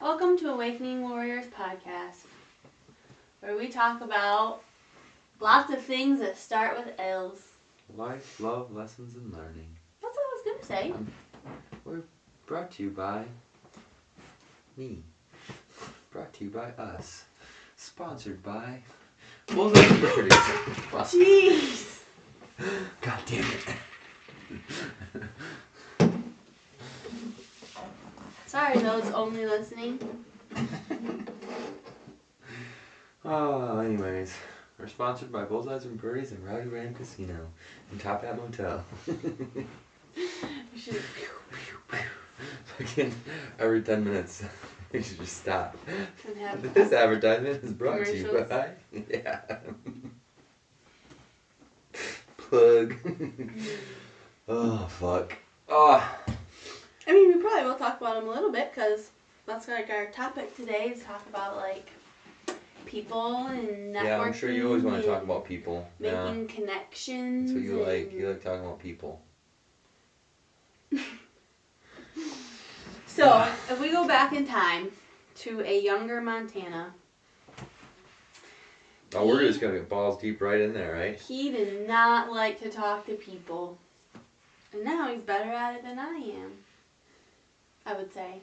Welcome to Awakening Warriors podcast, where we talk about lots of things that start with L's. Life, love, lessons, and learning. That's what I was going to say. We're brought to you by me. Brought to you by us. Sponsored by Bullseye Securities. Jeez! God damn it. Sorry, those only listening. Anyways, we're sponsored by Bullseyes and Birdies and Rowdy Ram Casino and Top Hat Motel. We should. Fucking every 10 minutes, we should just stop. And have This advertisement is brought to you commercials. by. Yeah. Plug. Oh, fuck. Oh. I mean, we probably will talk about them a little bit because that's like our topic today is talk about like people and networking. Yeah, I'm sure you always want to talk about people. Making connections. That's what you like. and- You like talking about people. So, if we go back in time to a younger Montana, Oh, we're just going to get balls deep right in there, right? he did not like to talk to people. And now he's better at it than I am. I would say.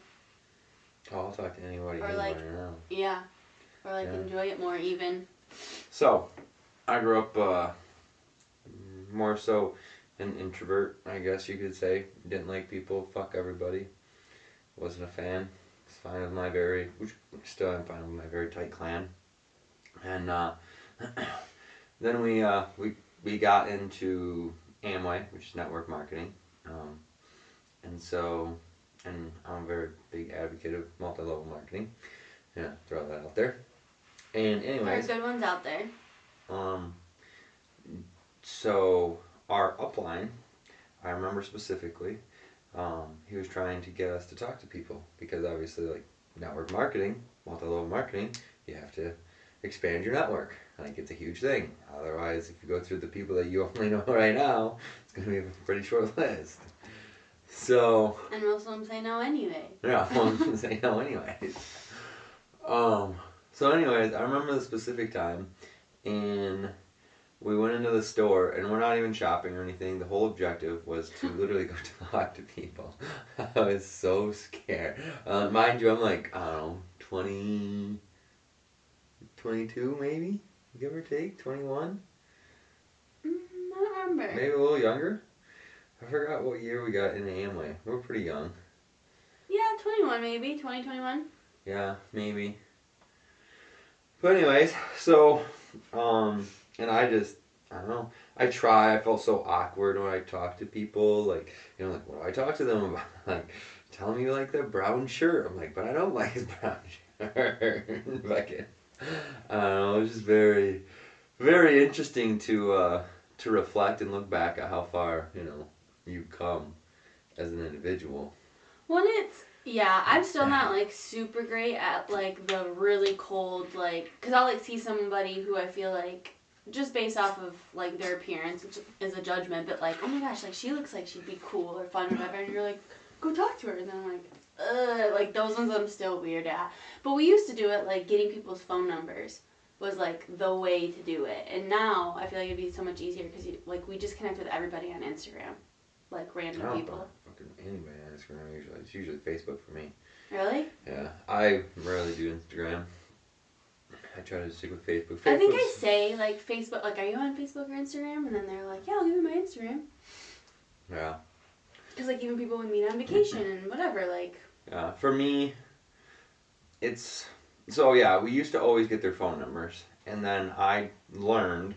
Oh, I'll talk to anybody Or who like- I know. Yeah. Or like Yeah. enjoy it more even. So, I grew up more so an introvert, I guess you could say. Didn't like people, fuck everybody. Wasn't a fan. Was fine with my which still am fine with my very tight clan. And then we got into Amway, which is network marketing. And I'm a very big advocate of multi-level marketing. Yeah, throw that out there. And There are anyways, good ones out there. So our upline, I remember specifically, he was trying to get us to talk to people because obviously, like network marketing, multi-level marketing, you have to expand your network. Like it's a huge thing. Otherwise, if you go through the people that you only know right now, it's gonna be a pretty short list. So And most of them say no anyway. yeah, I'm saying no anyways. So anyways, I remember the specific time, and we went into the store, and we're not even shopping or anything. The whole objective was to literally go talk to people. I was so scared. Mind you, I'm like, I don't know, 20, 22 maybe, give or take, 21? I don't remember. Maybe a little younger? I forgot what year we got into Amway. We were pretty young. Yeah, 21 maybe. 2021. Yeah, maybe. But anyways, so, and I don't know, I felt so awkward when I talked to people, like, like, what do I talk to them about? Like, tell me you like the brown shirt. I'm like, but I don't like his brown shirt. Like, I don't know, it was just very, very interesting to reflect and look back at how far, you've come as an individual. Yeah, I'm still not like super great at like the really cold like, cause I'll like see somebody who I feel like just based off of like their appearance, which is a judgment, but like, oh my gosh, like she looks like she'd be cool or fun or whatever, and you're like, go talk to her, and then I'm like, ugh, like those ones I'm still weird at. But we used to do it like getting people's phone numbers was like the way to do it, and now I feel like it'd be so much easier because like we just connect with everybody on Instagram, like random I don't people. fucking anybody on Instagram usually. It's usually Facebook for me. Really? Yeah, I rarely do Instagram. I try to stick with Facebook. I think I Facebook's- say like Facebook, like, are you on Facebook or Instagram? And then they're like, yeah, I'll give you my Instagram. Yeah. Because like even people we meet on vacation and whatever, like. Yeah. For me, it's so yeah. We used to always get their phone numbers, and then I learned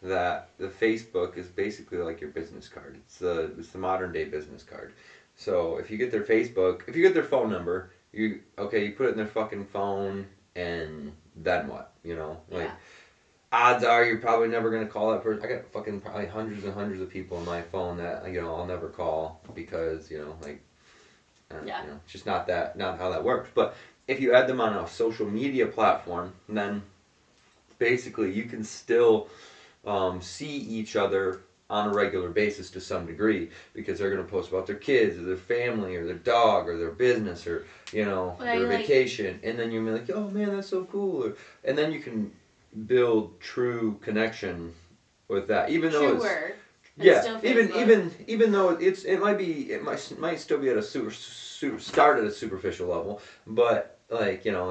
that the Facebook is basically like your business card. It's the modern day business card. So if you get their Facebook, if you get their phone number, you put it in their fucking phone, and then what? Like. Yeah. Odds are you're probably never gonna call that person. I got fucking probably hundreds and hundreds of people on my phone that I'll never call because it's just not how that works. But if you add them on a social media platform, then basically you can still see each other on a regular basis to some degree, because they're going to post about their kids or their family or their dog or their business or, you know, Well, their you, like- vacation, and then you're like, oh man, that's so cool, and then you can build true connection with that, even though it's Truer. yeah, Still even Facebook. even though it might still be at a start at a superficial level, but like, you know,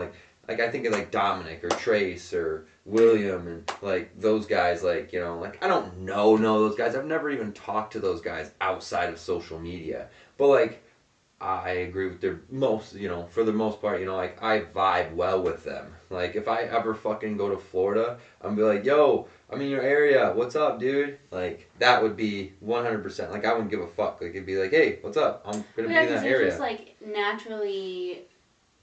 like I think of like Dominic or Trace or William and like those guys, like, you know, like I don't know those guys. I've never even talked to those guys outside of social media, but like I agree with their most, you know, for the most part, you know, like I vibe well with them. Like if I ever fucking go to Florida, I'm be like, yo, I'm in your area. What's up, dude? Like that would be 100%. Like I wouldn't give a fuck. Like it'd be like, hey, what's up? I'm gonna be Yeah, in that because you're area. just like naturally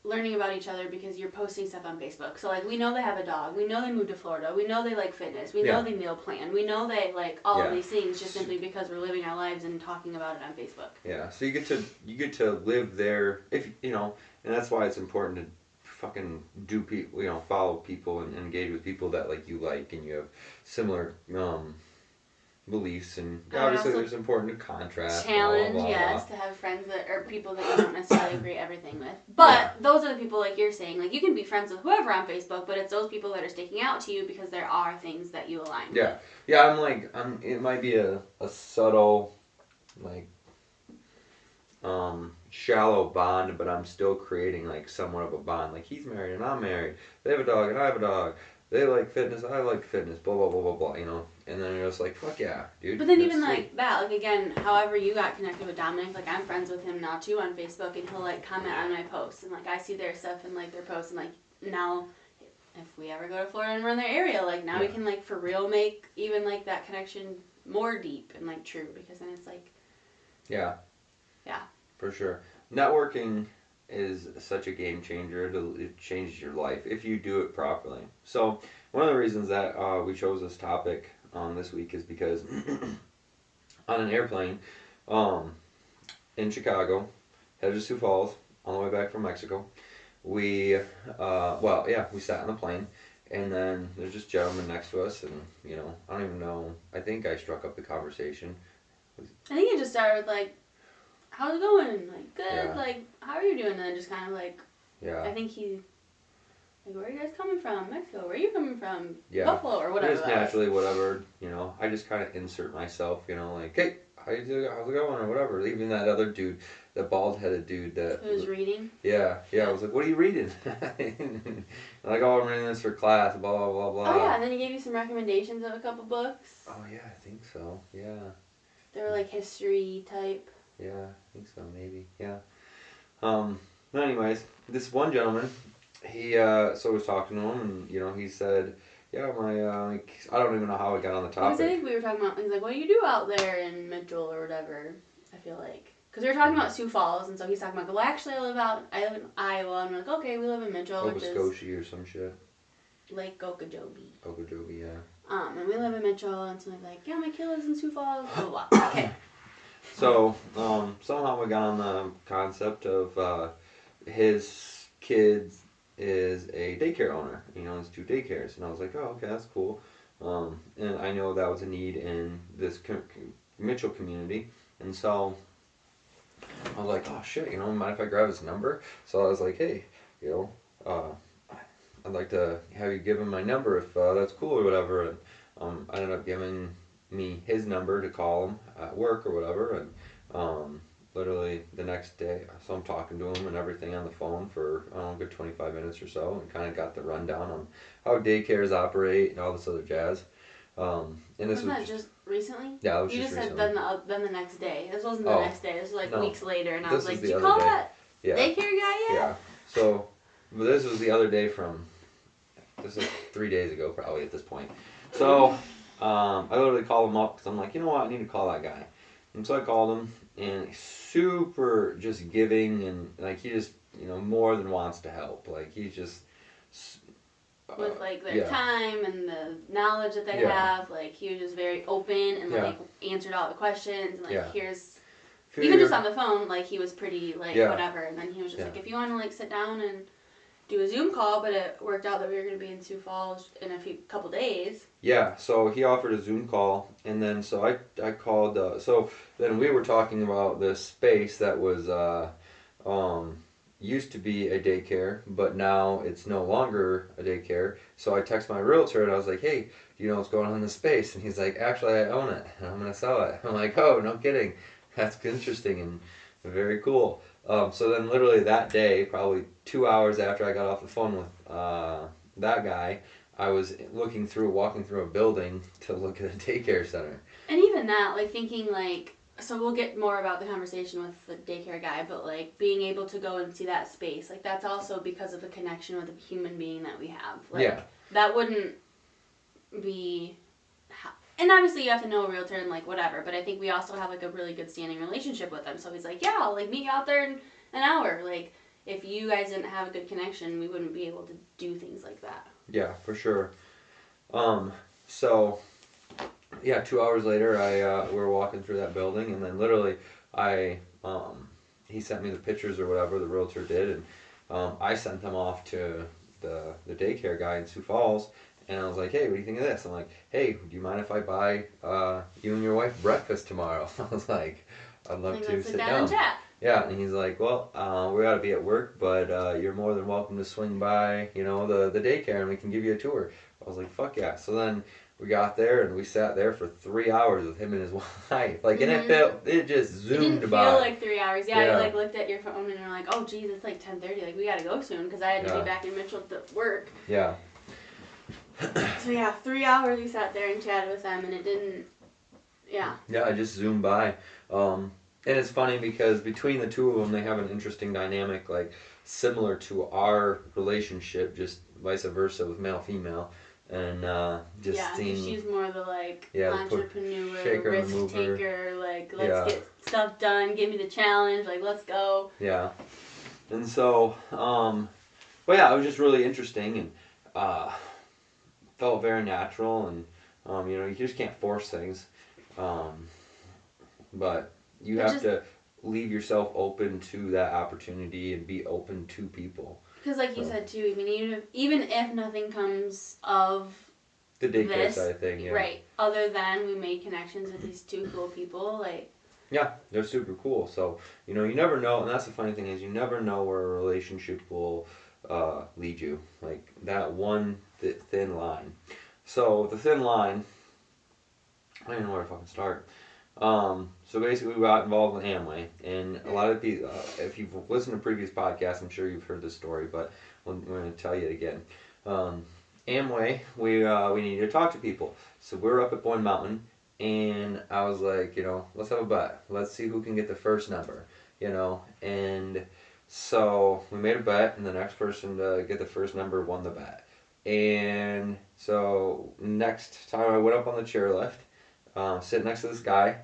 learning about each other because you're posting stuff on Facebook. So like we know they have a dog, we know they moved to Florida, we know they like fitness, we know they meal plan, we know they like all of these things just simply because we're living our lives and talking about it on Facebook. Yeah, so you get to live there, if you know, and that's why it's important to fucking do people, you know, follow people and engage with people that like you like and you have similar beliefs, and obviously there's important to contrast. Challenge, blah, blah, blah, yes, blah. to have friends that are people that you don't necessarily agree everything with. But those are the people, like you're saying, like you can be friends with whoever on Facebook, but it's those people that are sticking out to you because there are things that you align with. Yeah, it might be a subtle, like, shallow bond, but I'm still creating like somewhat of a bond. Like he's married and I'm married. They have a dog and I have a dog. They like fitness, I like fitness, blah blah blah blah blah, you know. And then you're just like, fuck yeah, dude. But then even like that, like again, however you got connected with Dominic, like I'm friends with him now too on Facebook, and he'll like comment on my posts, and like I see their stuff and like their posts, and like now if we ever go to Florida and we're in their area, like now we can like for real make even like that connection more deep and like true, because then it's like yeah, for sure. Networking is such a game changer. It changes your life if you do it properly. So one of the reasons that we chose this topic this week is because on an airplane in Chicago, headed to Sioux Falls on the way back from Mexico, we we sat on the plane, and then there's this gentleman next to us, and you know, I don't even know, I think I struck up the conversation. I think it just started with like, how's it going? Like, good. Like, how are you doing? And then just kind of like, I think he, like, where are you guys coming from? Mexico. Where are you coming from? Buffalo or whatever. Just naturally, whatever, you know, I just kind of insert myself, you know, like, hey, how's it going or whatever. Even that other dude, the bald-headed dude that... Who was reading? Yeah, I was like, what are you reading? Like, oh, I'm reading this for class, blah, blah, blah, blah. Oh, yeah, and then he gave you some recommendations of a couple books. Oh, yeah, I think so, yeah. They were like history type. Yeah, I think so, maybe, yeah. Anyways, this one gentleman, he, so I was talking to him, and, you know, he said, yeah, like, I don't even know how we got on the topic. Because I think we were talking about, he's like, what do you do out there in Mitchell or whatever, I feel like. Because we were talking about Sioux Falls, and so he's talking about, well, actually, I live in Iowa, and we're like, okay, we live in Mitchell, which is... Scotia or some shit. Lake Okeechobee. Okeechobee, yeah. And we live in Mitchell, and so he's like, yeah, my kid lives in Sioux Falls, blah, blah, blah. Okay. So, somehow we got on the concept of his kid is a daycare owner. You know, it's 2 daycares. And I was like, oh, okay, that's cool. And I know that was a need in this Mitchell community. And so I was like, oh, shit, you know, mind if I grab his number? So I was like, hey, you know, I'd like to have you give him my number if that's cool or whatever. And I ended up giving me his number to call him at work or whatever, and literally the next day, so I'm talking to him and everything on the phone for a good 25 minutes or so, and kind of got the rundown on how daycares operate and all this other jazz. And this Wasn't that just recently? Yeah, it was you just recently. recently. Then the next day. This wasn't the next day. This was like weeks later, and I was like, the did you other call day. that Yeah. daycare guy yet? Yeah. So, but this was the other day from, this is 3 days ago probably at this point. So, I literally called him up because I'm like, you know what, I need to call that guy. And so I called him, and he's super just giving, and like he just, you know, more than wants to help. Like he's just with like their time and the knowledge that they have, like he was just very open and like answered all the questions, and like here's even just on the phone, like he was pretty like whatever, and then he was just like, if you want to like sit down and do a Zoom call, but it worked out that we were going to be in Sioux Falls in a couple days. Yeah, so he offered a Zoom call, and then so I called. So then we were talking about this space that was used to be a daycare, but now it's no longer a daycare. So I text my realtor and I was like, "Hey, do you know what's going on in this space?" And he's like, "Actually, I own it, and I'm gonna sell it." I'm like, "Oh, no kidding. That's interesting and very cool." So then literally that day, probably 2 hours after I got off the phone with that guy, I was walking through a building to look at a daycare center. And even that, like thinking like, so we'll get more about the conversation with the daycare guy, but like being able to go and see that space, like that's also because of the connection with a human being that we have. Like, Yeah. That wouldn't be, and obviously you have to know a realtor and like whatever, but I think we also have like a really good standing relationship with him. So he's like, yeah, I'll like meet you out there in an hour. Like if you guys didn't have a good connection, we wouldn't be able to do things like that. Yeah, for sure. So yeah, 2 hours later, we were walking through that building, and then literally, he sent me the pictures or whatever the realtor did, and I sent them off to the daycare guy in Sioux Falls, and I was like, "Hey, what do you think of this?" I'm like, "Hey, do you mind if I buy you and your wife breakfast tomorrow?" I was like, "I'd love to sit down." And chat. Yeah, and he's like, "Well, we got to be at work, but you're more than welcome to swing by, the daycare, and we can give you a tour." I was like, "Fuck yeah!" So then we got there and we sat there for 3 hours with him and his wife. Like, and it just zoomed it didn't by. feel like 3 hours. Yeah, Yeah. you like looked at your phone and you're like, oh geez, it's like 10:30. Like we gotta go soon because I had to be back in Mitchell to work. Yeah. So yeah, 3 hours we sat there and chatted with them, and it didn't. Yeah. Yeah, I just zoomed by. And it's funny because between the two of them, they have an interesting dynamic, like similar to our relationship, just vice versa with male female. And just seeing. She's more the like the entrepreneur, shaker, risk mover. taker, like let's get stuff done, give me the challenge, like let's go. Yeah. And so, but yeah, it was just really interesting and felt very natural, and you just can't force things, but you have to leave yourself open to that opportunity and be open to people. Because like you said too, I mean, even if nothing comes of the daycare side thing, yeah. Right. Other than we made connections with these two cool people, like. Yeah, they're super cool. So, you never know, and that's the funny thing is you never know where a relationship will lead you. Like that one thin line. So the thin line, I don't even know where to fucking start. So basically we got involved with Amway, and a lot of people, if you've listened to previous podcasts, I'm sure you've heard this story, but we're going to tell you it again. Amway, we needed to talk to people. So we were up at Boyne Mountain, and I was like, let's have a bet. Let's see who can get the first number, and so we made a bet, and the next person to get the first number won the bet. And so next time I went up on the chairlift, sitting next to this guy,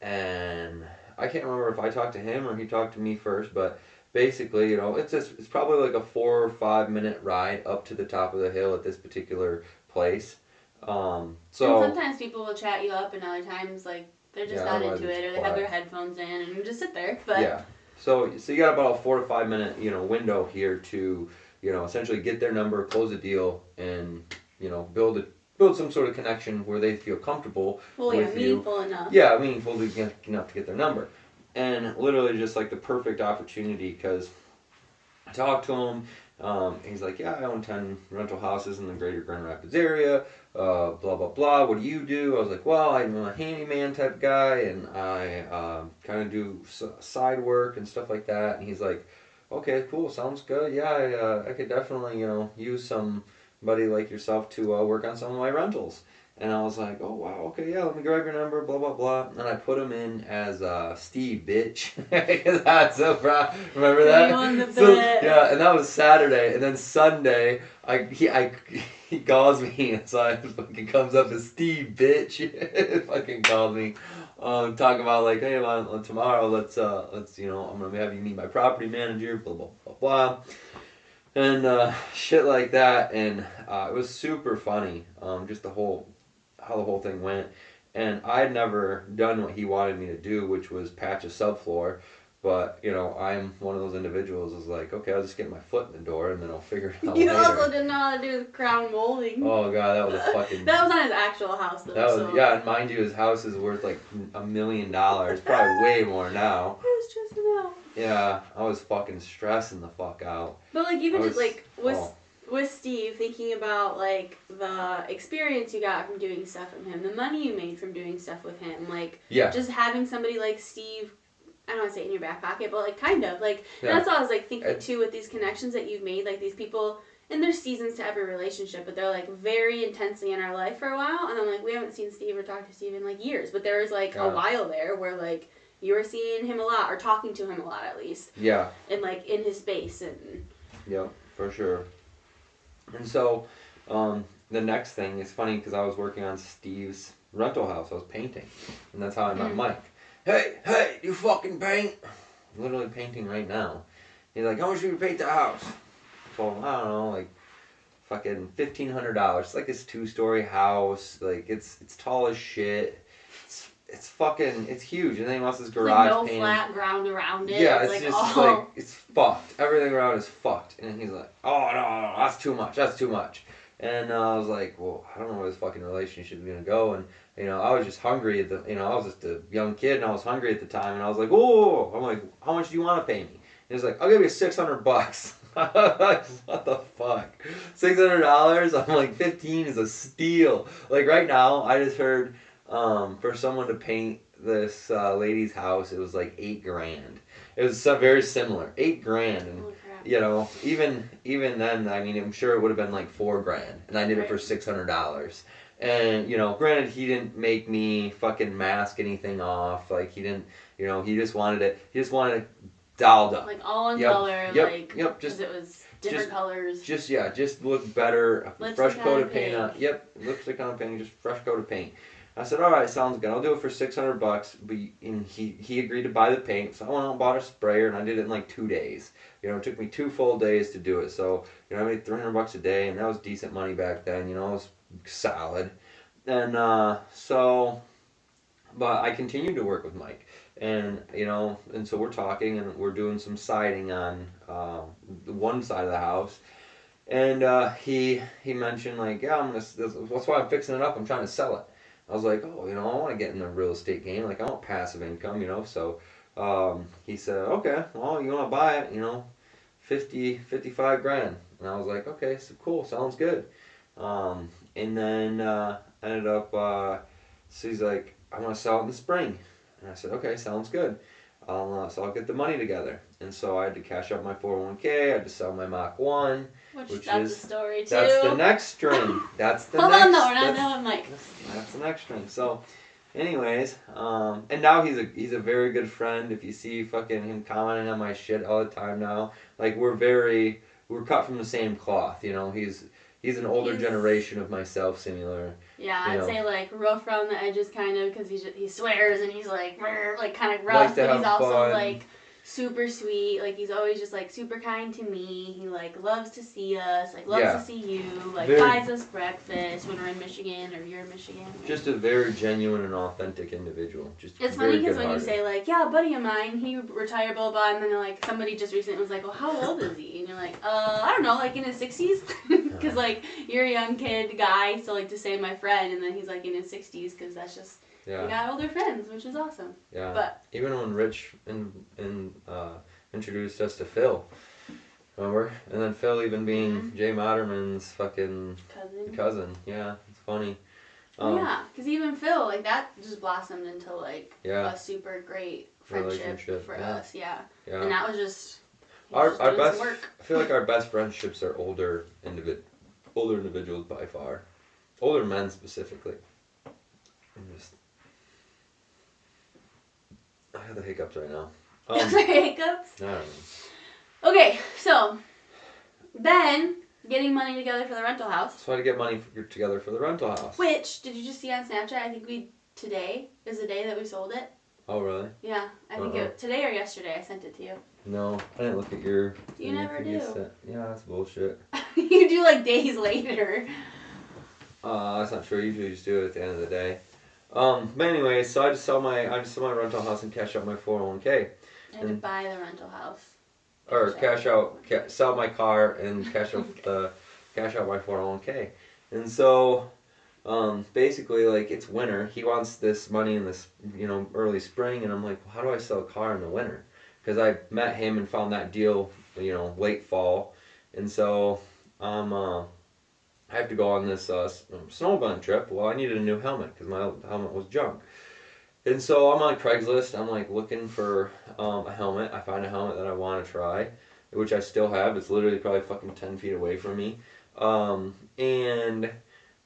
and I can't remember if I talked to him or he talked to me first, but basically, it's probably like a 4 or 5 minute ride up to the top of the hill at this particular place. So and sometimes people will chat you up, and other times like they're just not into it, or they have their headphones in and you just sit there. But yeah, so you got about a 4 to 5 minute window here to essentially get their number, close a deal, and build some sort of connection where they feel comfortable with meaningful enough. Yeah, meaningful enough to get their number. And literally just like the perfect opportunity, because I talked to him. He's like, yeah, I own 10 rental houses in the greater Grand Rapids area, blah, blah, blah. What do you do? I was like, well, I'm a handyman type guy, and I kind of do side work and stuff like that. And he's like, okay, cool, sounds good. Yeah, I could definitely, use somebody like yourself to work on some of my rentals. And I was like, oh, wow, okay, yeah, let me grab your number, blah, blah, blah. And I put him in as Steve, bitch. Because I was so proud. Remember that? You won the bet. Yeah, and that was Saturday. And then Sunday, he calls me, and so it fucking comes up as Steve, bitch. It fucking calls me. Talk about like, hey, tomorrow, let's I'm going to have you meet my property manager, blah, blah, blah, blah. And shit like that. And it was super funny, just how the whole thing went. And I'd never done what he wanted me to do, which was patch a subfloor. But, you know, I'm one of those individuals who's like, okay, I'll just get my foot in the door and then I'll figure it out You later. also didn't know how to do the crown molding. Oh, God, that was a fucking... That was on his actual house, though. That was, so. yeah, and mind you, his house is worth like $1 million. Probably way more now. I was stressing out. Yeah, I was fucking stressing the fuck out. But, like, even just, like, oh. with Steve, thinking about, like, the experience you got from doing stuff with him, the money you made from doing stuff with him, like, yeah. just having somebody like Steve, I don't want to say in your back pocket, but, like, kind of, like, Yeah. and that's all I was, like, thinking, too, with these connections that you've made, like, these people, and there's seasons to every relationship, but they're, like, very intensely in our life for a while, and then, like, we haven't seen Steve or talked to Steve in, like, years, but there was, like, a while there where, like, you were seeing him a lot, or talking to him a lot, at least. Yeah. And, like, in his space, and... Yep, for sure. And so, the next thing is funny because I was working on Steve's rental house. I was painting, and that's how I met Mike. Hey, you fucking paint? I'm literally painting right now. He's like, how much do you paint the house? So I don't know, like fucking $1,500. It's like this 2-story house. Like it's tall as shit. It's huge. And then he wants this garage like painted. flat ground around it. Yeah, it's it's like just all... like it's fucked. Everything around is fucked. And he's like, oh no, that's too much. That's too much. And I was like, well, I don't know where this fucking relationship is gonna go. And you know, I was just hungry at the. You know, I was just a young kid and I was hungry at the time. And I was like, oh, I'm like, how much do you want to pay me? And he's like, I'll give you $600. Like, what the fuck? $600? I'm like, 15 is a steal. Like right now, I just heard for someone to paint this lady's house, it was like $8,000. It was very similar, $8,000, and you know, even then, I mean, I'm sure it would have been like $4,000, and I did it for $600. And you know, granted, he didn't make me fucking mask anything off. Like he didn't, you know, he just wanted it. He just wanted it dialed up. Like all in color. Yep. Just it was different colors. Just look better. Lipstick fresh coat of paint. paint on. Yep, lipstick on paint. Just fresh coat of paint. I said, all right, sounds good. I'll do it for $600. But and he agreed to buy the paint, so I went out and bought a sprayer, and I did it in like 2 days. You know, it took me 2 full days to do it. So you know, I made $300 a day, and that was decent money back then. You know, it was solid. And so, but I continued to work with Mike, and you know, and so we're talking, and we're doing some siding on one side of the house. And he mentioned like, yeah, that's why I'm fixing it up. I'm trying to sell it. I was like, oh, you know, I want to get in the real estate game. Like, I want passive income, you know. So he said, okay, well, you want to buy it, you know, 55 grand. And I was like, okay, so cool, sounds good. And then ended up, so he's like, I want to sell it in the spring. And I said, okay, sounds good. So I'll get the money together. And so I had to cash out my 401k. I had to sell my Mach 1. Which that's the story too. That's the next string. That's the Hold next. on, no, we're not done with Mike. That's the next string. So, anyways, and now he's a very good friend. If you see fucking him commenting on my shit all the time now, like we're cut from the same cloth. You know, he's an older generation of myself, similar. Yeah, I'd say like rough around the edges, kind of, because he swears and he's like kind of rough, but he's also fun. Like super sweet. Like he's always just like super kind to me. He like loves to see us, like loves to see you, like buys us breakfast when we're in Michigan or you're in Michigan. Just a very genuine and authentic individual. It's funny because when you say like, yeah, a buddy of mine, he retired, blah blah, and then like somebody just recently was like, well, how old is he? And you're like, I don't know, like in his 60s, because like you're a young kid guy, so like to say my friend, and then he's like in his 60s because that's just. Yeah. We got older friends, which is awesome. Yeah. But even when Rich introduced us to Phil, remember? And then Phil even being Jay Moderman's fucking cousin. Yeah, it's funny. Yeah, because even Phil, like that just blossomed into like a super great friendship for us. Yeah. And that was just our best work. I feel like our best friendships are older individuals by far, older men specifically. I have the hiccups right now. Hiccups? I don't know. Okay, so then getting money together for the rental house. So I had to get money together for the rental house. Which, did you just see on Snapchat? I think today is the day that we sold it. Oh, really? Yeah, I think today or yesterday I sent it to you. No, I didn't look at your... You never do. Yeah, that's bullshit. You do like days later. That's not true. I usually just do it at the end of the day. But anyway, so I just sell my rental house and cash out my 401k. I had to buy the rental house. Or sell my car and cash out my 401k. And so, basically, like, it's winter. He wants this money in this, early spring, and I'm like, well, how do I sell a car in the winter? Because I met him and found that deal, late fall, and so I have to go on this snowboarding trip. Well, I needed a new helmet because my helmet was junk. And so I'm on Craigslist. I'm like looking for a helmet. I find a helmet that I want to try, which I still have. It's literally probably fucking 10 feet away from me. And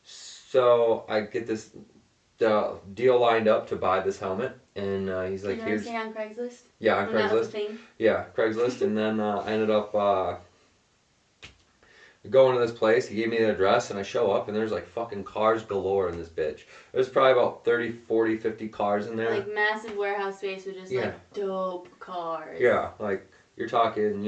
so I get this deal lined up to buy this helmet. And he's like, "Here's." Say on Craigslist. Yeah, on Craigslist. Yeah, Craigslist. And then I ended up going to this place. He gave me the address, and I show up, and there's like fucking cars galore in this bitch. There's probably about 30, 40, 50 cars in there. Like massive warehouse space with just like dope cars. Yeah, like you're talking,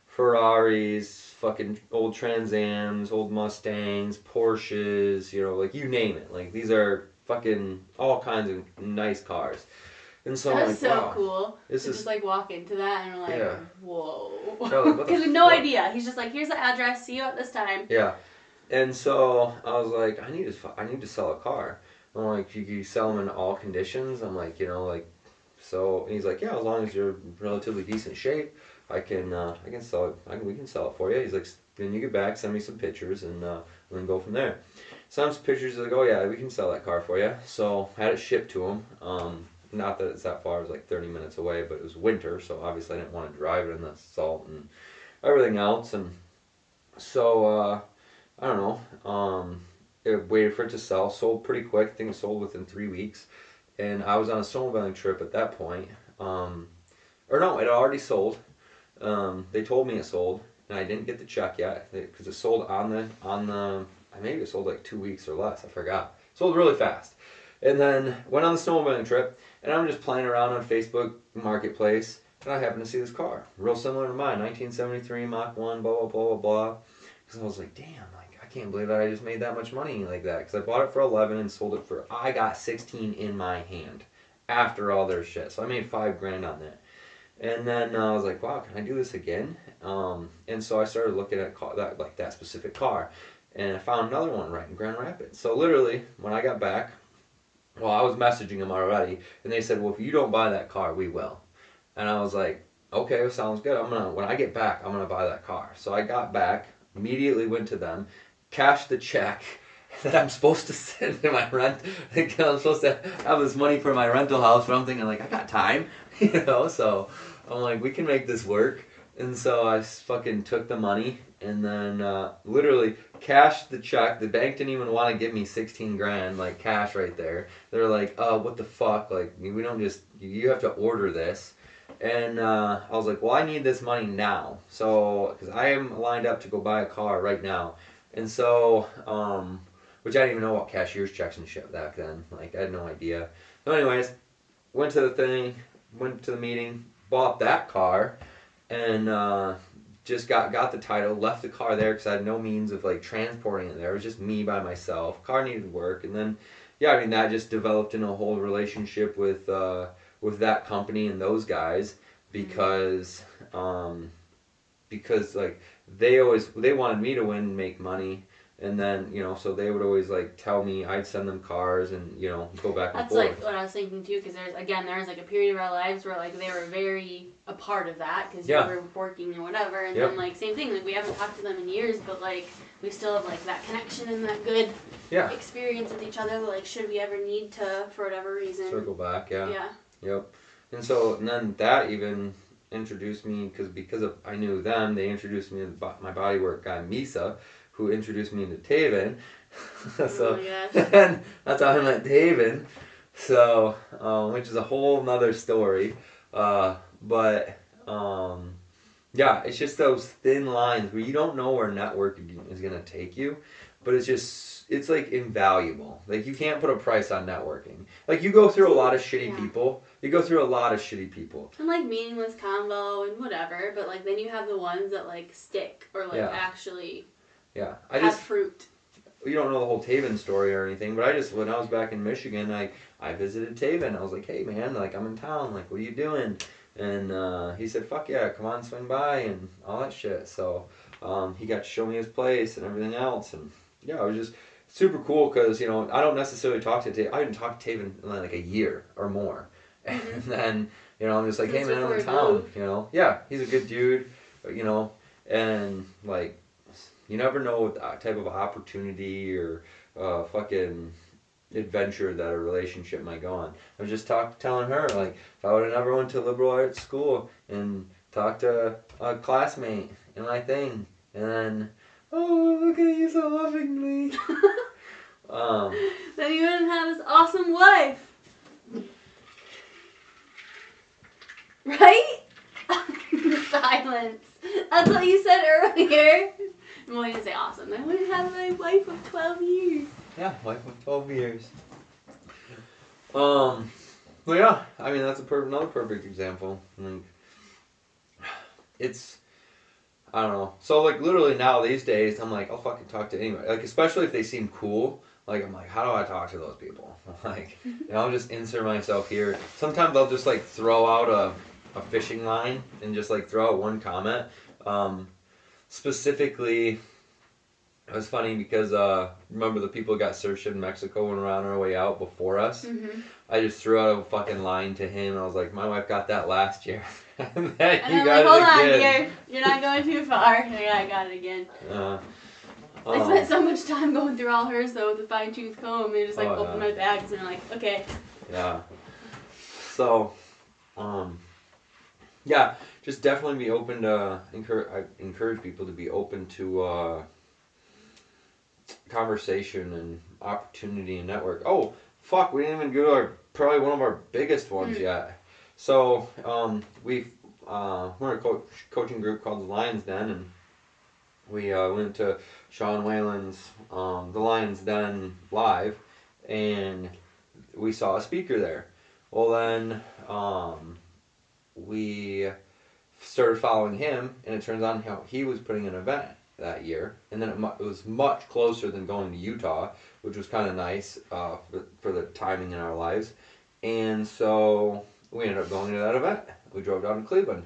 Ferraris, fucking old Trans Ams, old Mustangs, Porsches, like you name it. Like these are fucking all kinds of nice cars. And so that's like, so wow, cool. This to is just like walk into that and we're like, yeah. Whoa. Because we have no idea. He's just like, here's the address. See you at this time. Yeah, and so I was like, I need to sell a car. I'm like, you sell them in all conditions. I'm like, so and he's like, yeah, as long as you're in relatively decent shape, I can sell it. We can sell it for you. He's like, then you get back, send me some pictures, and then go from there. Send him some pictures. He's like, oh yeah, we can sell that car for you. So I had it shipped to him. Not that it's that far, it was like 30 minutes away, but it was winter, so obviously I didn't want to drive it in the salt and everything else. And so, I don't know, it waited for it to sell, sold pretty quick. I think it sold within 3 weeks. And I was on a snowmobiling trip at that point. Or no, it had already sold. They told me it sold, and I didn't get the check yet, because it sold maybe it sold like 2 weeks or less, I forgot. Sold really fast. And then went on the snowmobiling trip, and I'm just playing around on Facebook Marketplace, and I happened to see this car, real similar to mine, 1973 Mach 1, blah, blah, blah, blah, blah. Because I was like, damn, like, I can't believe that I just made that much money like that. Because I bought it for 11 and sold it I got 16 in my hand after all their shit. So I made $5,000 on that. And then I was like, wow, can I do this again? And so I started looking at that specific car. And I found another one right in Grand Rapids. So literally, when I got back, well, I was messaging them already, and they said, well, if you don't buy that car, we will. And I was like, okay, well, sounds good. When I get back, I'm gonna buy that car. So I got back, immediately went to them, cashed the check that I'm supposed to send to my rent. I'm supposed to have this money for my rental house, but I'm thinking like, I got time, so I'm like, we can make this work. And so I fucking took the money and then literally cashed the check. The bank didn't even want to give me $16,000 like cash right there. They're like, what the fuck? Like, we don't just, you have to order this. And I was like, well, I need this money now. So, because I am lined up to go buy a car right now. And so, which I didn't even know about cashier's checks and shit back then. Like, I had no idea. So anyways, went to the meeting, bought that car, and just got the title, left the car there because I had no means of like transporting it there. It was just me by myself. Car needed work, and then that just developed in a whole relationship with that company and those guys because like they wanted me to win and make money. And then, so they would always, like, tell me, I'd send them cars and, go back and forth. That's, like, what I was thinking, too, because there was, like, a period of our lives where, like, they were very a part of that, because you were working and whatever, and then, like, same thing, like, we haven't talked to them in years, but, like, we still have, like, that connection and that good experience with each other, like, should we ever need to, for whatever reason. Circle back, Yeah. Yep. And then that even introduced me, because I knew them, they introduced me to my bodywork guy, Misa, who introduced me to Taven. So, oh my gosh. And that's how I met Taven. So, which is a whole nother story. It's just those thin lines where you don't know where networking is going to take you, but it's like invaluable. Like, you can't put a price on networking. Like, you go through a lot of shitty people. You go through a lot of shitty people. And, like, meaningless convo and whatever, but, like, then you have the ones that, like, stick or, like, actually... Yeah, have fruit. You don't know the whole Taven story or anything, but when I was back in Michigan, I visited Taven. I was like, hey man, like, I'm in town, like, what are you doing? And he said, fuck yeah, come on, swing by and all that shit. So he got to show me his place and everything else. And yeah, it was just super cool because, you know, I don't necessarily talk to Dave. I didn't talk to Dave in like a year or more. Mm-hmm. And then, you know, I'm just like, hey That's man, I'm before in he town. moved. You know, yeah, he's a good dude, you know, and like, you never know what type of opportunity or fucking adventure that a relationship might go on. I was just telling her, like, if I would have never went to liberal arts school and talked to a classmate and my thing, and then, oh, look at you so lovingly. Then you wouldn't have this awesome wife. Right? Silence. That's what you said earlier. Well, you didn't say awesome. I wouldn't have my wife of 12 years. Yeah, wife of 12 years. But yeah, I mean, that's another perfect example. Like, it's, I don't know. So, like, literally now, these days, I'm like, I'll fucking talk to anybody. Like, especially if they seem cool. Like, I'm like, how do I talk to those people? Like, you know, I'll just insert myself here. Sometimes I'll just, like, throw out a fishing line and just, like, throw out one comment. Specifically, it was funny because, remember the people who got searched in Mexico when we were on our way out before us? Mm-hmm. I just threw out a fucking line to him. I was like, my wife got that last year. And then And he I'm got like, hold it on, again. dear. You're not going too far. Yeah, I got it again. I spent so much time going through all hers, though, with a fine-tooth comb. And just, like, open my bags and I'm like, okay. Yeah. So, yeah, just definitely be open to, I encourage people to be open to conversation and opportunity and network. Oh, fuck, we didn't even go to probably one of our biggest ones yet. So, we're in a coaching group called the Lions Den, and we went to Sean Whalen's The Lions Den live, and we saw a speaker there. Well, then we started following him, and it turns out how he was putting an event that year, and then it was much closer than going to Utah, which was kind of nice for the timing in our lives. And so we ended up going to that event. We drove down to Cleveland,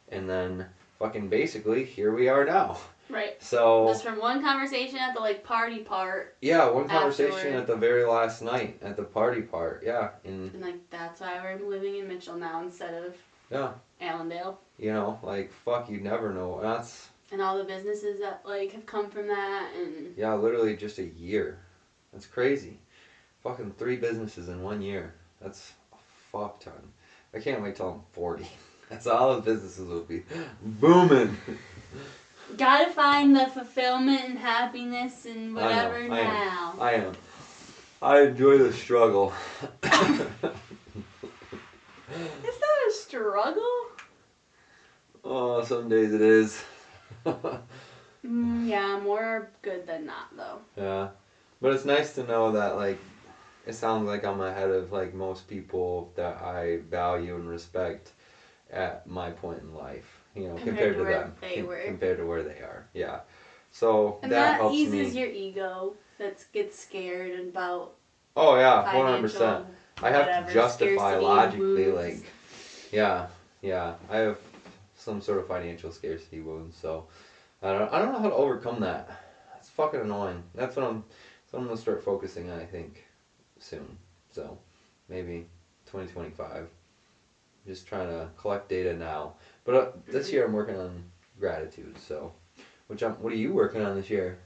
and then fucking basically here we are now. Right. So just from one conversation at the like party part. Yeah, one conversation afterward. at the very last night at the party part. Yeah, and like that's why we're living in Mitchell now instead of Allendale. You know, like fuck, you never know. And all the businesses that like have come from that and yeah, literally just a year. That's crazy. Fucking 3 businesses in 1 year. That's a fuck ton. I can't wait till I'm 40. That's all the businesses will be booming. Gotta find the fulfillment and happiness and whatever I am. I enjoy the struggle. Is that a struggle? Oh, some days it is. Yeah, more good than not though. Yeah. But it's nice to know that like it sounds like I'm ahead of like most people that I value and respect at my point in life. You know, compared to them. Compared to where they are. Yeah. So and that helps me. And that eases your ego that gets scared about. Oh yeah, 100%. I have to justify logically, like, yeah. I have some sort of financial scarcity wound, so I don't know how to overcome that. It's fucking annoying. That's what I'm gonna start focusing on, I think, soon. So maybe 2025. Just trying to collect data now. But this year I'm working on gratitude. So, what are you working on this year?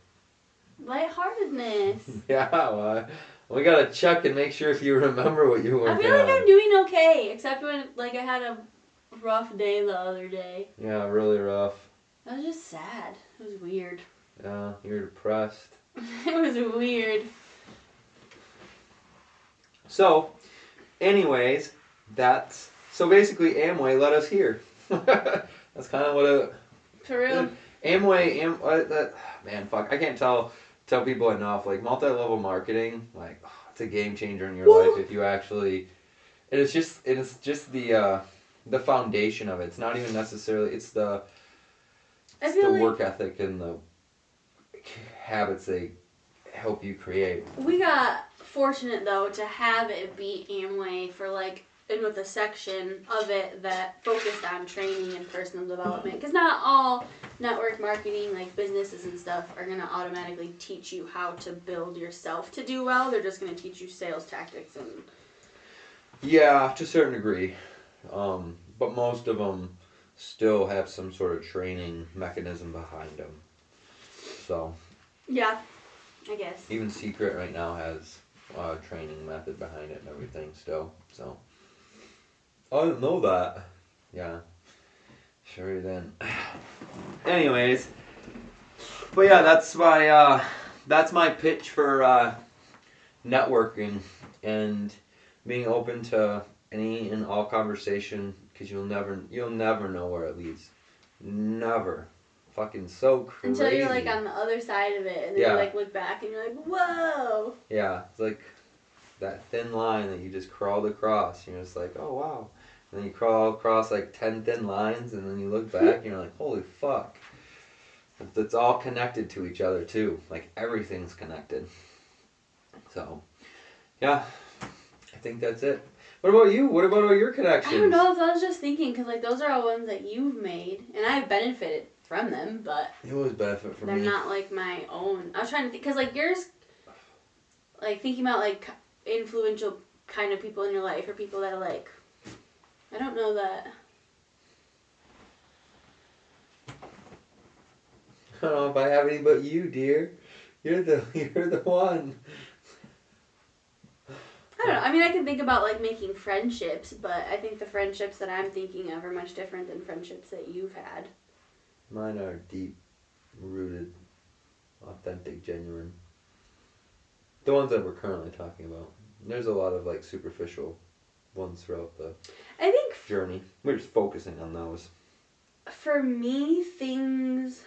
Lightheartedness. Yeah, well, we gotta check and make sure if you remember what you're working on. I feel like I'm doing okay, except when like I had a rough day the other day. Yeah, really rough. It was just sad. It was weird. Yeah, you're depressed. It was weird. So, anyways, so basically Amway led us here. That's kind of what it. For real. Amway, man, fuck, I can't tell people enough. Like multi-level marketing, like it's a game changer in your life if you actually. It's just the foundation of it. It's not even necessarily. It's the work ethic and the habits they help you create. We got fortunate though to have it be Amway for like in with a section of it that focused on training and personal development. Because not all network marketing, like businesses and stuff, are going to automatically teach you how to build yourself to do well. They're just going to teach you sales tactics and... Yeah, to a certain degree. But most of them still have some sort of training mechanism behind them. So. Yeah, I guess. Even Secret right now has a training method behind it and everything still. So. I didn't know that. Yeah. Sure you didn't. Anyways. But yeah, that's my pitch for networking and being open to any and all conversation, because you'll never know where it leads. Never. Fucking so crazy. Until you're like on the other side of it, and then you like look back and you're like, whoa. Yeah, it's like that thin line that you just crawled across. You're just like, oh wow. And then you crawl across like 10 thin lines, and then you look back and you're like, holy fuck. It's all connected to each other too. Like everything's connected. So, yeah, I think that's it. What about you? What about all your connections? I don't know. I was just thinking, because like those are all ones that you've made, and I've benefited from them, but you always benefit from they're me. not like my own. I was trying to think, because like yours, like thinking about like influential kind of people in your life, or people that are like, I don't know that. I don't know if I have any but you, dear. You're the one. I don't know. I mean, I can think about like making friendships, but I think the friendships that I'm thinking of are much different than friendships that you've had. Mine are deep-rooted, authentic, genuine. The ones that we're currently talking about. There's a lot of like superficial ones throughout the journey. We're just focusing on those. For me, things...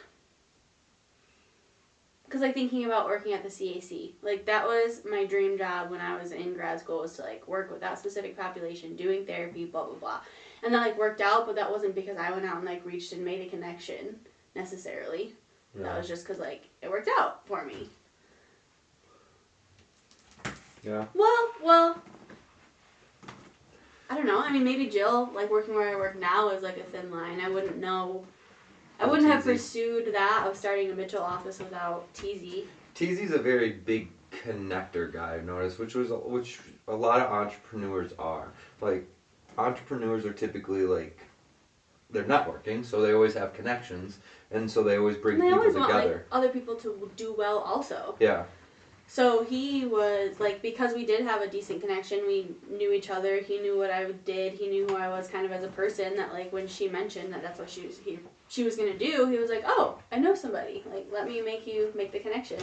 Because, like, thinking about working at the CAC, like, that was my dream job when I was in grad school, was to, like, work with that specific population, doing therapy, blah, blah, blah. And that, like, worked out, but that wasn't because I went out and, like, reached and made a connection, necessarily. Yeah. That was just because, like, it worked out for me. Yeah. Well, I don't know. I mean, maybe Jill, like, working where I work now is, like, a thin line. I wouldn't know... I wouldn't have pursued that of starting a Mitchell office without TZ. TZ's a very big connector guy, I've noticed, which a lot of entrepreneurs are. Like, entrepreneurs are typically like, they're networking, so they always have connections, and so they always bring people together. They always want like, other people to do well also. Yeah. So he was, like, because we did have a decent connection, we knew each other, he knew what I did, he knew who I was kind of as a person, that, like, when she mentioned that that's what she was going to do, he was like, oh, I know somebody. Like, let me make the connection.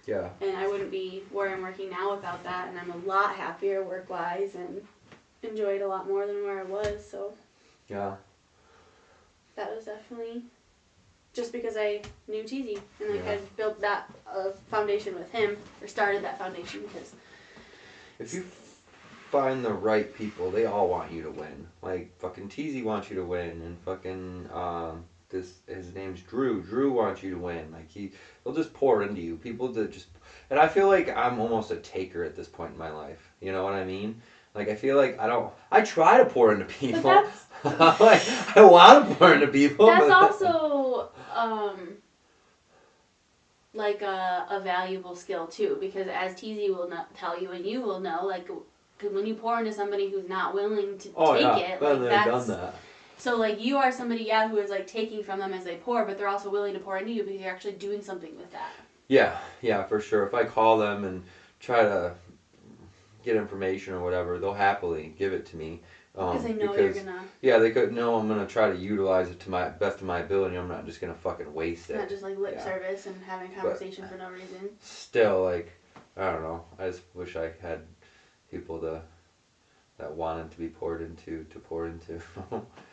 Yeah. And I wouldn't be where I'm working now without that, and I'm a lot happier work-wise and enjoy it a lot more than where I was, so. Yeah. That was definitely just because I knew TZ, and like I built that foundation with him, or started that foundation, because. If you find the right people, they all want you to win. Like, fucking TZ wants you to win, and fucking, his name's Drew. Drew wants you to win. Like, he'll just pour into you. People that just, and I feel like I'm almost a taker at this point in my life. You know what I mean? Like, I feel like I try to pour into people. Like, I want to pour into people. That's also, like a valuable skill too, because as TZ will tell you, and you will know, like, because when you pour into somebody who's not willing to take it, like, that's... Done that. So, like, you are somebody, who is, like, taking from them as they pour, but they're also willing to pour into you because you're actually doing something with that. Yeah, for sure. If I call them and try to get information or whatever, they'll happily give it to me. Because they know you're gonna... Yeah, they could know I'm gonna try to utilize it to my best of my ability. I'm not just gonna fucking waste it. Not just like lip service and having conversation for no reason. Still, like, I don't know. I just wish I had people that wanted to be poured into to pour into.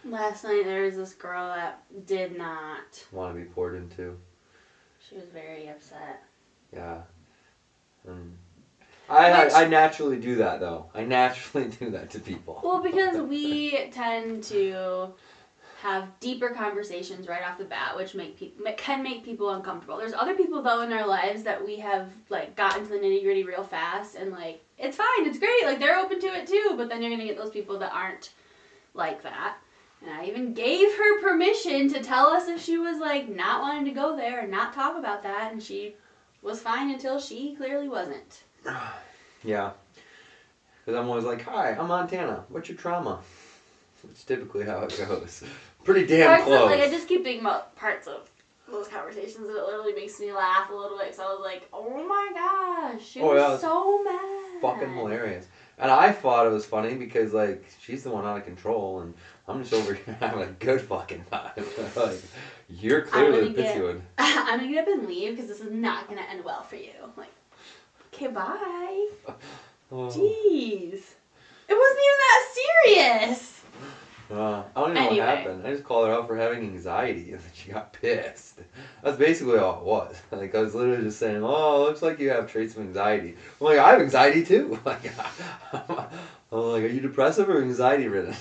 Last night there was this girl that did not want to be poured into. She was very upset. Yeah. And I naturally do that, though. I naturally do that to people. Well, because we tend to have deeper conversations right off the bat, which can make people uncomfortable. There's other people though in our lives that we have like gotten to the nitty gritty real fast, and like it's fine, it's great, like they're open to it too. But then you're gonna get those people that aren't like that. And I even gave her permission to tell us if she was like not wanting to go there and not talk about that, and she was fine until she clearly wasn't. Yeah. Because I'm always like, hi, I'm Montana. What's your trauma? It's typically how it goes. Pretty damn close. I just keep thinking about parts of those conversations, and it literally makes me laugh a little bit. So I was like, oh my gosh, she was so mad. Fucking hilarious. And I thought it was funny because, like, she's the one out of control, and I'm just over here having a good fucking time. Like, you're clearly the pissy one. I'm gonna get up and leave because this is not gonna end well for you. I'm like, okay, bye. Jeez. It wasn't even that serious. I don't even know what happened. I just called her out for having anxiety, and then she got pissed. That's basically all it was. Like, I was literally just saying, oh, looks like you have traits of anxiety. I'm like, I have anxiety too. Like, I'm like, are you depressive or anxiety ridden?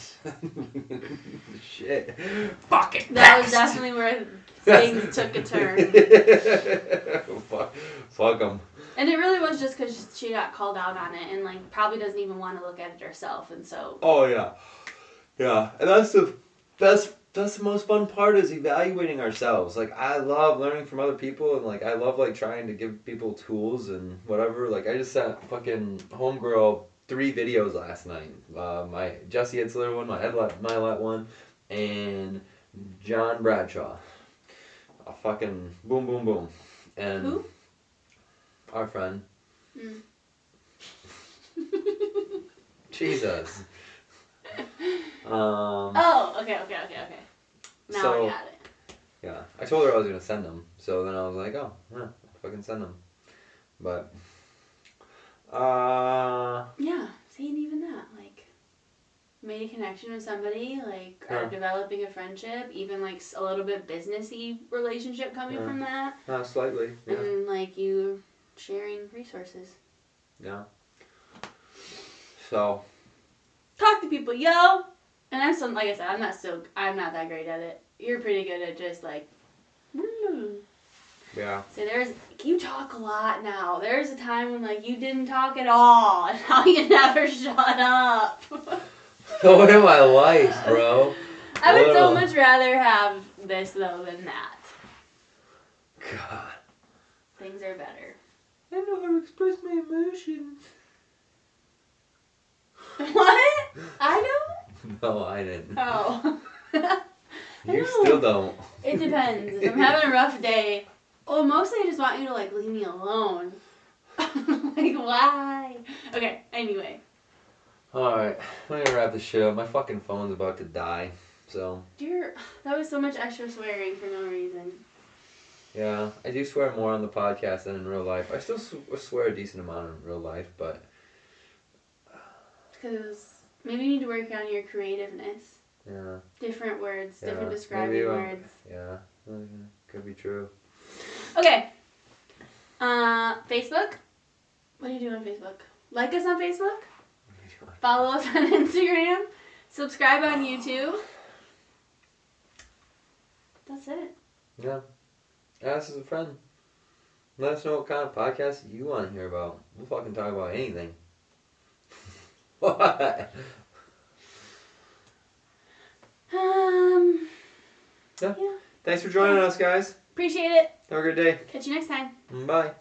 Shit. Fucking That was definitely where things took a turn. Fuck them. And it really was just because she got called out on it, and like probably doesn't even want to look at it herself, and so. Oh yeah, yeah, and that's the most fun part is evaluating ourselves. Like I love learning from other people, and like I love like trying to give people tools and whatever. Like I just sent fucking homegirl 3 videos last night. My Jesse Itzler one, my Ed Milet one, and John Bradshaw. A fucking boom boom boom. And who? Our friend. Jesus. Oh, okay. Now so, I got it. Yeah, I told her I was gonna send them, so then I was like, oh, yeah, I'll fucking send them. But, yeah, seeing even that, like, made a connection with somebody, like, are developing a friendship, even like a little bit businessy relationship coming from that. Slightly. Yeah. And like you sharing resources. Yeah. So. Talk to people, yo. And I'm still, like I said, I'm not that great at it. You're pretty good at just like. Yeah. So you talk a lot now. There's a time when like you didn't talk at all, and now you never shut up. What am I like, bro? I would so much rather have this though than that. God. Things are better. I know how to express my emotions. What? I don't? No, I didn't. Oh. You still don't. It depends. If I'm having a rough day, mostly I just want you to like leave me alone. Like why? Okay, anyway. Alright, I'm gonna wrap this shit up. My fucking phone's about to die, so. That was so much extra swearing for no reason. Yeah, I do swear more on the podcast than in real life. I still swear a decent amount in real life, but. Because maybe you need to work on your creativeness. Yeah. Different words, different describing words. Yeah, could be true. Okay. Facebook. What do you do on Facebook? Like us on Facebook. Follow us on Instagram. Subscribe on YouTube. That's it. Yeah. Ask us a friend. Let us know what kind of podcast you want to hear about. We'll fucking talk about anything. What? Yeah. Thanks for joining us, guys. Appreciate it. Have a good day. Catch you next time. Bye.